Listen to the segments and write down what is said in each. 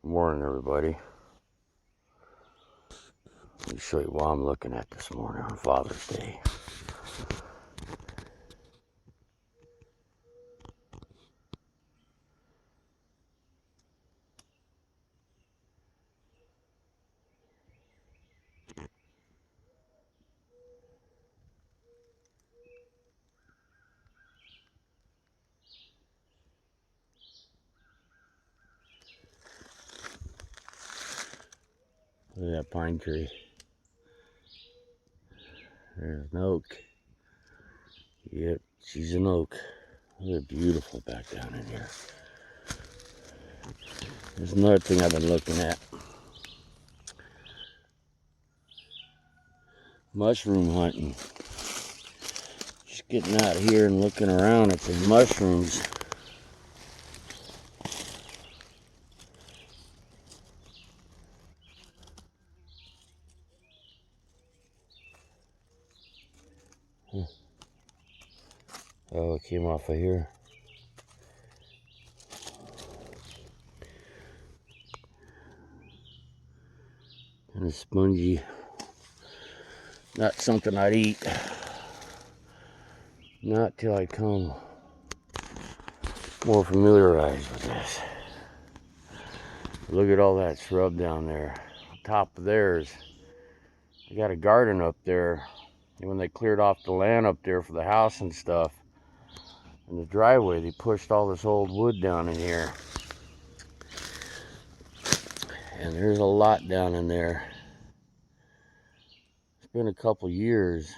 Good morning, everybody. Let me show you what I'm looking at this morning on Father's Day. Look at that pine tree. There's an oak. Yep, she's an oak. They're beautiful back down in here. There's another thing I've been looking at. Mushroom hunting. Just getting out here and looking around at the mushrooms. Oh, it came off of here. Kind of spongy. Not something I'd eat. Not till I come more familiarized with this. Look at all that shrub down there. On top of theirs, I got a garden up there. And when they cleared off the land up there for the house and stuff, in the driveway, they pushed all this old wood down in here. And there's a lot down in there. It's been a couple years.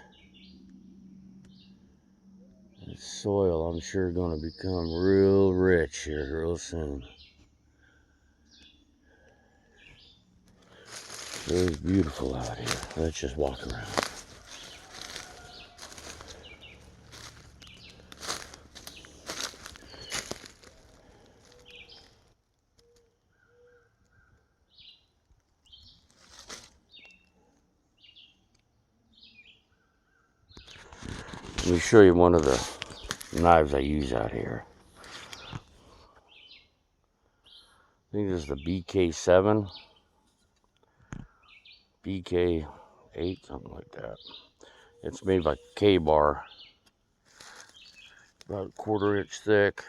The soil, I'm sure, going to become real rich here real soon. It's beautiful out here. Let's just walk around. Let me show you one of the knives I use out here. I think this is the BK7, BK8, something like that. It's made by K-Bar. About a 1/4 inch thick,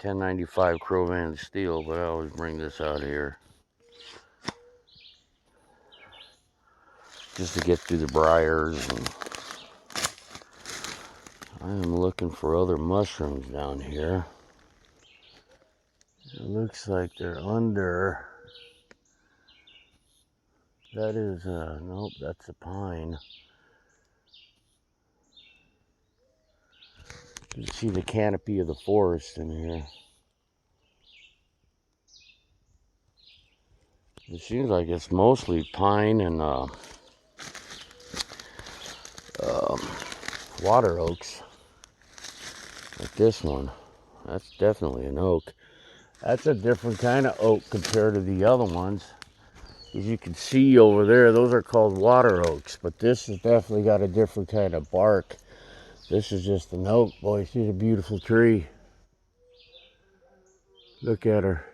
1095 Crowman steel, but I always bring this out here just to get through the briars. And I am looking for other mushrooms down here. It looks like they're under. That is, nope, that's a pine. You can see the canopy of the forest in here. It seems like it's mostly pine and water oaks. Like this one. That's definitely an oak. That's a different kind of oak compared to the other ones. As you can see over there, those are called water oaks, but this has definitely got a different kind of bark. This is just an oak. Boy, she's a beautiful tree. Look at her.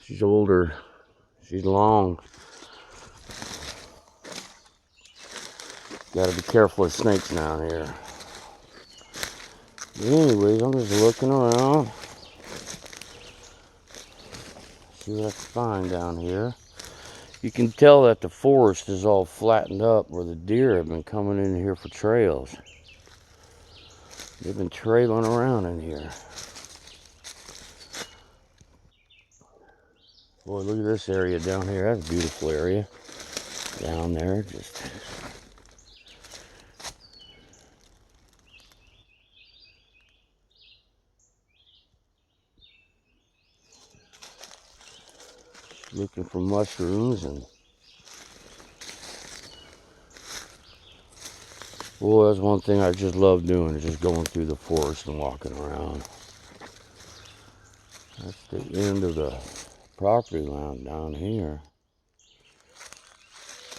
She's older. She's long. Gotta be careful of snakes down here. Anyways, I'm just looking around. See what I can find down here. You can tell that the forest is all flattened up where the deer have been coming in here for trails. They've been trailing around in here. Boy, look at this area down here. That's a beautiful area. Down there, just looking for mushrooms. And boy, that's one thing I just love doing, is just going through the forest and walking around. That's the end of the property line down here.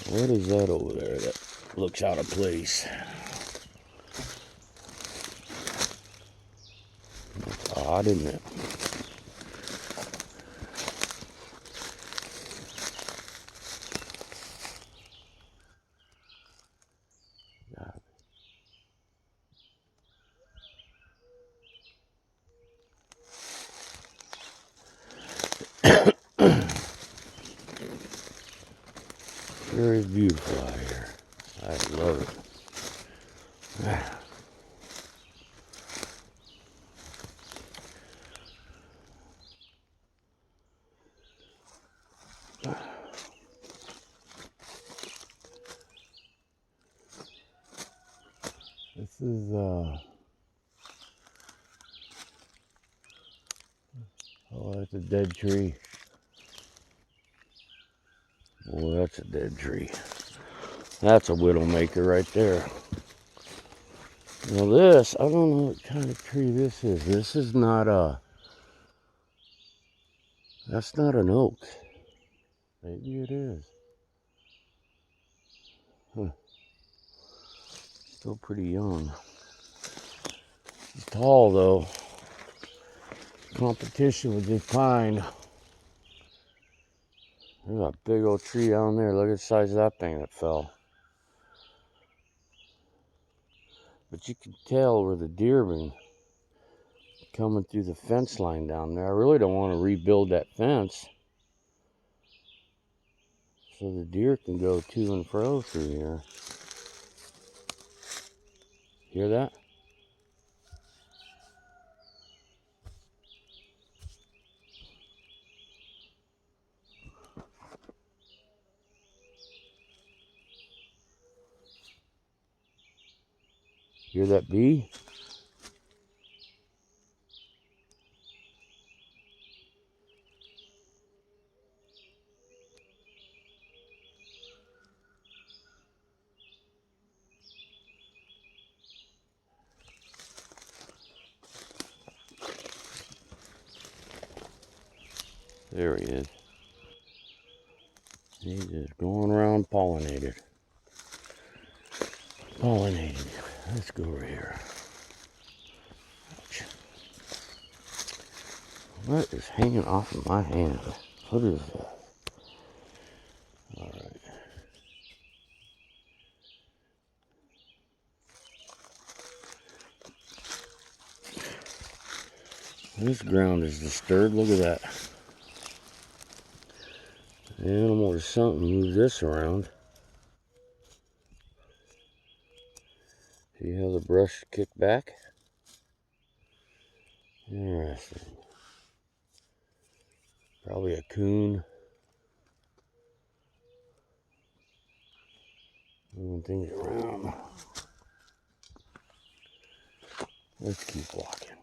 What is that over there that looks out of place? That's odd, isn't it? Very beautiful out here. I love it. This is oh, that's a dead tree. Boy, that's a dead tree. That's a widowmaker right there. Now this, I don't know what kind of tree this is. This is not that's not an oak. Maybe it is. Huh. Still pretty young. She's tall though. Competition with this pine. There's a big old tree down there. Look at the size of that thing that fell. But you can tell where the deer been coming through the fence line down there. I really don't want to rebuild that fence so the deer can go to and fro through here. Hear that? Hear that bee? There he is. He's just going around pollinating. Let's go over here. Ouch. What is hanging off of my hand? What is that? Alright. This ground is disturbed. Look at that. Animal or something move this around. See how the brush kicked back? Interesting. Probably a coon. Moving things around. Let's keep walking.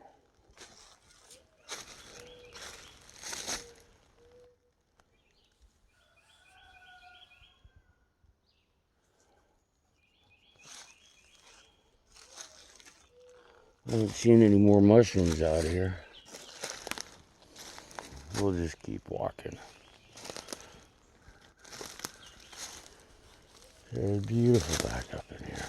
I haven't seen any more mushrooms out here. We'll just keep walking. Very beautiful back up in here.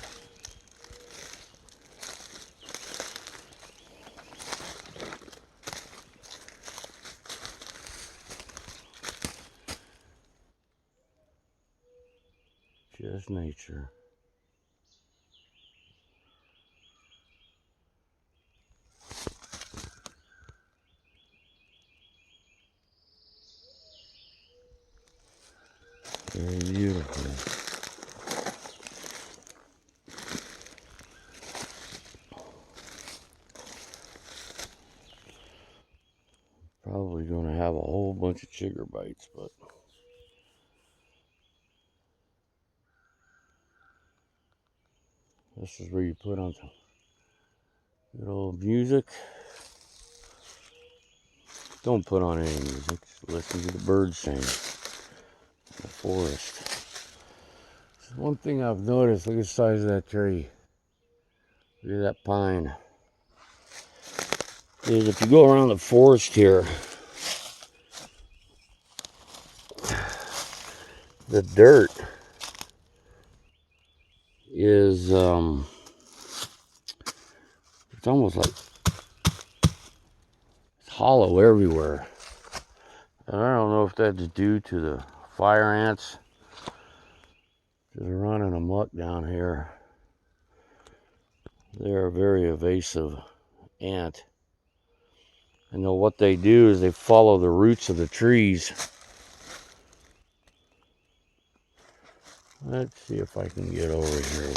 Just nature. Very beautiful. Probably going to have a whole bunch of chigger bites, but this is where you put on some good old music. Don't put on any music. Just listen to the birds sing in the forest. One thing I've noticed, look at the size of that tree. Look at that pine. Is if you go around the forest here, the dirt is it's almost like it's hollow everywhere. And I don't know if that's due to the fire ants. They're running amok down here. They're a very evasive ant. And then what they do is they follow the roots of the trees. Let's see if I can get over here.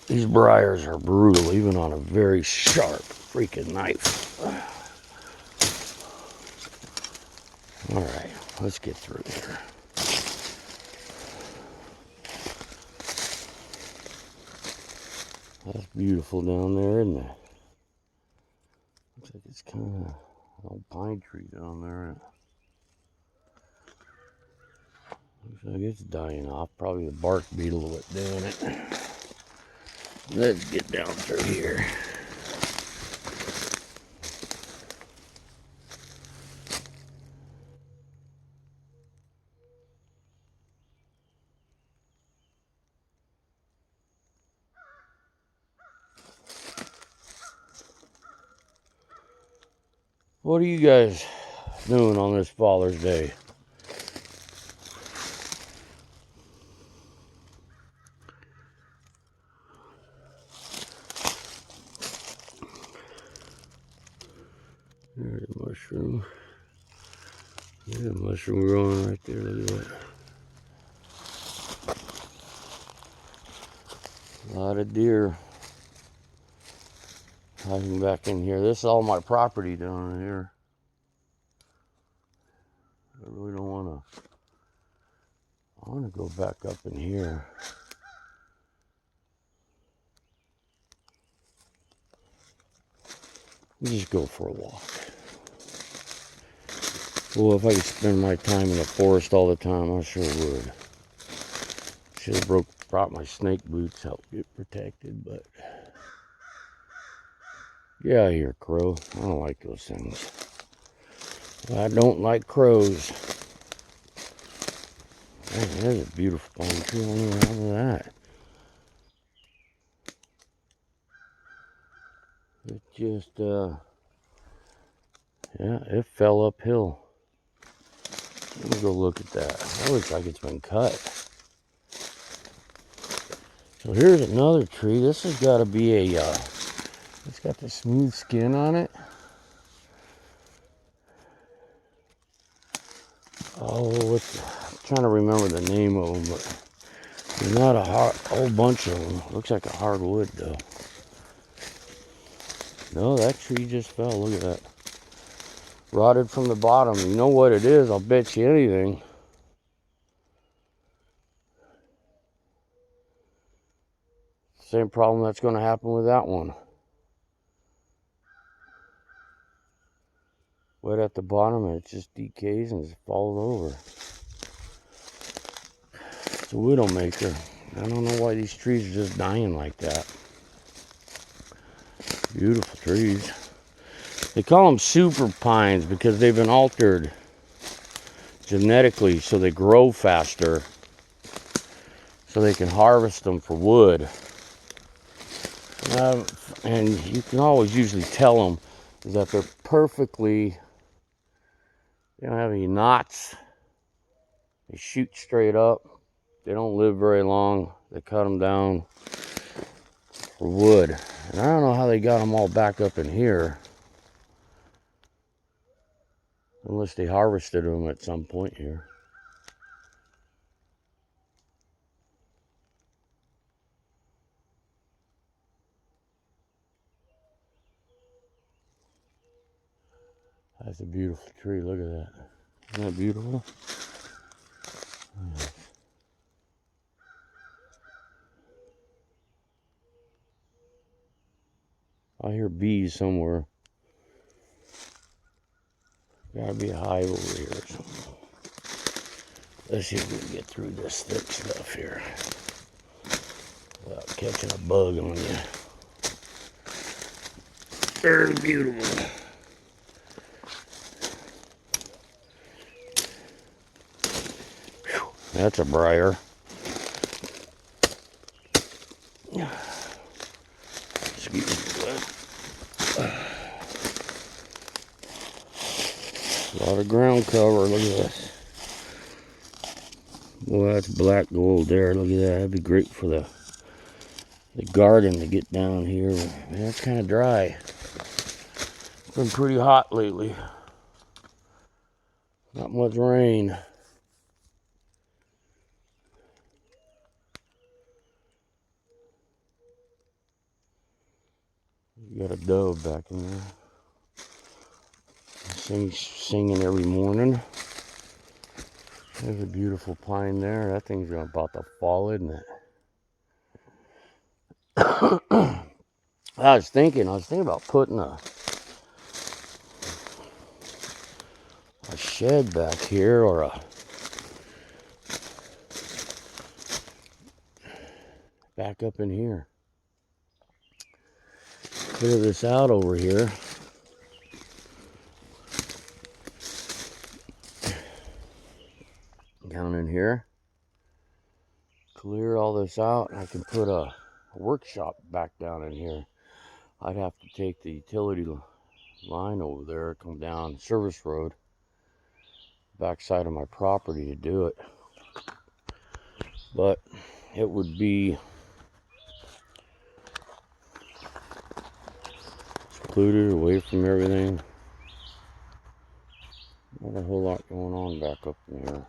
These briars are brutal, even on a very sharp freaking knife. All right, let's get through here. That's beautiful down there, isn't it? Looks like it's kind of an old pine tree down there. Looks like it's dying off. Probably the bark beetle was doing it. Let's get down through here. What are you guys doing on this Father's Day? There's a mushroom. There's a mushroom growing right there. Look at that. A lot of deer hiding back in here. This is all my property down in here. I really don't want to. I want to go back up in here. Just go for a walk. Well, if I could spend my time in the forest all the time, I sure would. Should have brought my snake boots, help get protected, but get out of here, crow. I don't like those things. I don't like crows. Man, there's a beautiful pine tree. I don't know how of that. It just, yeah, it fell uphill. Let me go look at that. That looks like it's been cut. So here's another tree. This has got to be a, it's got the smooth skin on it. Oh, I'm trying to remember the name of them, but there's not a whole bunch of them. Looks like a hardwood though. No, that tree just fell. Look at that. Rotted from the bottom. You know what it is? I'll bet you anything. Same problem that's going to happen with that one. Wet at the bottom and it just decays and it falls over. It's a widowmaker. I don't know why these trees are just dying like that. Beautiful trees. They call them super pines because they've been altered genetically so they grow faster, so they can harvest them for wood. And you can always usually tell them is that they're perfectly, they don't have any knots. They shoot straight up. They don't live very long. They cut them down for wood. And I don't know how they got them all back up in here. Unless they harvested them at some point here. That's a beautiful tree. Look at that. Isn't that beautiful? Yeah. I hear bees somewhere. Gotta be a hive over here or something. Let's see if we can get through this thick stuff here without catching a bug on you. Very beautiful. Whew, that's a briar. Excuse me. A lot of ground cover. Look at this. Well, that's black gold there. Look at that. That'd be great for the garden to get down here. Man, it's kind of dry. It's been pretty hot lately. Not much rain. You got a dove back in there. Singing every morning. There's a beautiful pine there. That thing's about to fall, isn't it? I was thinking about putting a shed back here, or back up in here. Clear this out over here. Down in here. Clear all this out, and I can put a workshop back down in here. I'd have to take the utility line over there, come down service road, backside of my property to do it. But it would be secluded, away from everything. Not a whole lot going on back up in here.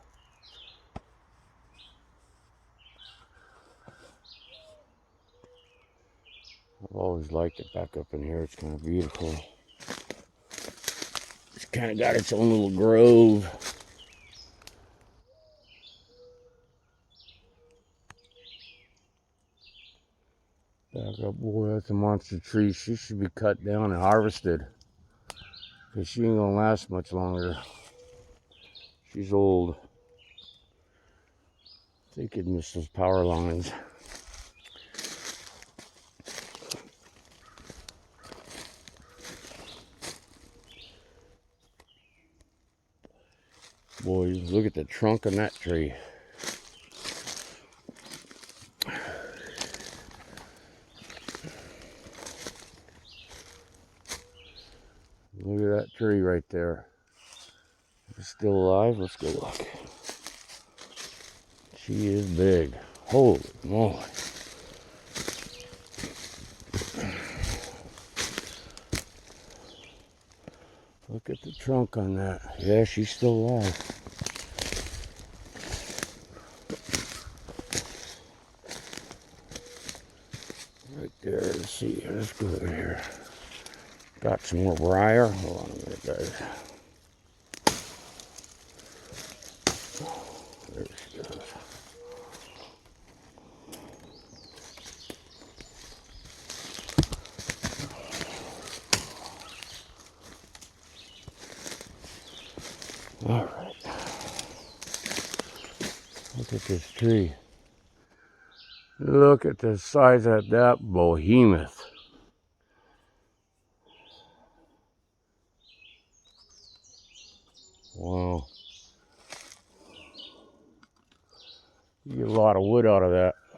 I've always liked it back up in here. It's kind of beautiful. It's kind of got its own little grove. Back up, boy, that's a monster tree. She should be cut down and harvested, because she ain't gonna last much longer. She's old. I think it missed those power lines. Boy, look at the trunk on that tree. Look at that tree right there. It's still alive. Let's go look. She is big. Holy moly. Look at the trunk on that. Yeah, she's still alive. Right there. Let's see. Let's go over here. Got some more briar. Hold on a minute, guys. There she goes. All right. Look at this tree. Look at the size of that behemoth. Wow. You get a lot of wood out of that.